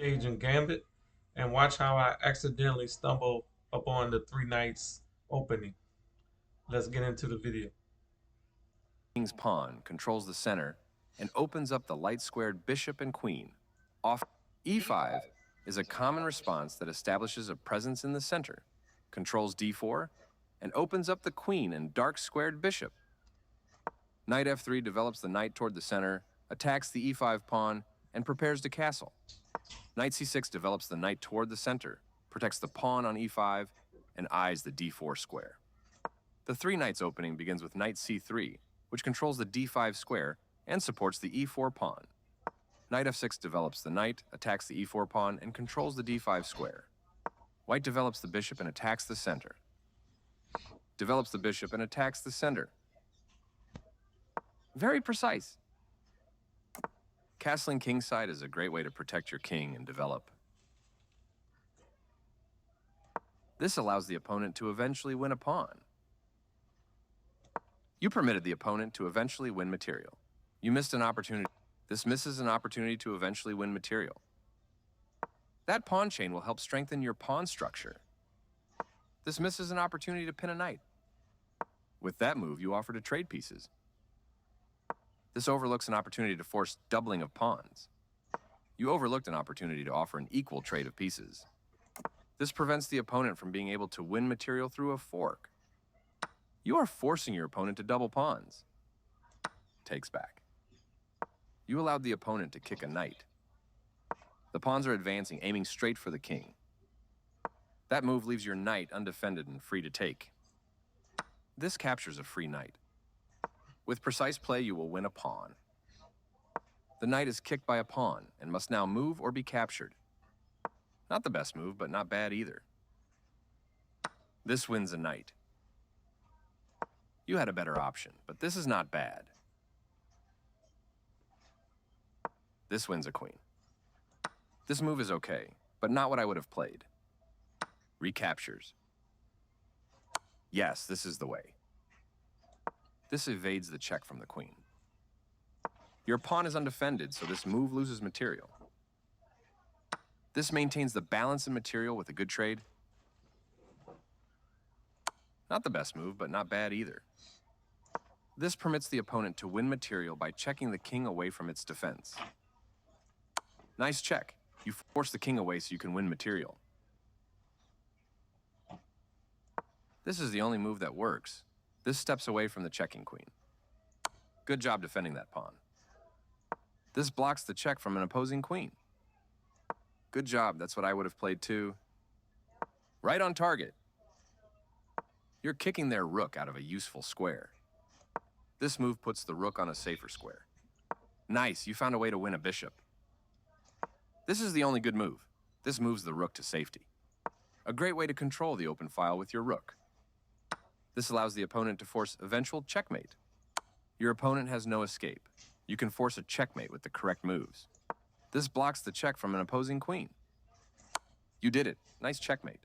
Cajun Gambit, and watch how I accidentally stumble upon the three knights opening. Let's get into the video. King's pawn controls the center and opens up the light-squared bishop and queen. Off e5 is a common response that establishes a presence in the center, controls d4, and opens up the queen and dark-squared bishop. Knight f3 develops the knight toward the center, attacks the e5 pawn, and prepares to castle. Knight c6 develops the knight toward the center, protects the pawn on e5, and eyes the d4 square. The three knights opening begins with knight c3, which controls the d5 square and supports the e4 pawn. Knight f6 develops the knight, attacks the e4 pawn, and controls the d5 square. White develops the bishop and attacks the center. Develops the bishop and attacks the center. Very precise. Castling kingside is a great way to protect your king and develop. This allows the opponent to eventually win a pawn. You permitted the opponent to eventually win material. You missed an opportunity. This misses an opportunity to eventually win material. That pawn chain will help strengthen your pawn structure. This misses an opportunity to pin a knight. With that move, you offer to trade pieces. This overlooks an opportunity to force doubling of pawns. You overlooked an opportunity to offer an equal trade of pieces. This prevents the opponent from being able to win material through a fork. You are forcing your opponent to double pawns. Takes back. You allowed the opponent to kick a knight. The pawns are advancing, aiming straight for the king. That move leaves your knight undefended and free to take. This captures a free knight. With precise play, you will win a pawn. The knight is kicked by a pawn and must now move or be captured. Not the best move, but not bad either. This wins a knight. You had a better option, but this is not bad. This wins a queen. This move is okay, but not what I would have played. Recaptures. Yes, this is the way. This evades the check from the queen. Your pawn is undefended, so this move loses material. This maintains the balance in material with a good trade. Not the best move, but not bad either. This permits the opponent to win material by checking the king away from its defense. Nice check. You force the king away so you can win material. This is the only move that works. This steps away from the checking queen. Good job defending that pawn. This blocks the check from an opposing queen. Good job, that's what I would have played too. Right on target. You're kicking their rook out of a useful square. This move puts the rook on a safer square. Nice, you found a way to win a bishop. This is the only good move. This moves the rook to safety. A great way to control the open file with your rook. This allows the opponent to force eventual checkmate. Your opponent has no escape. You can force a checkmate with the correct moves. This blocks the check from an opposing queen. You did it. Nice checkmate.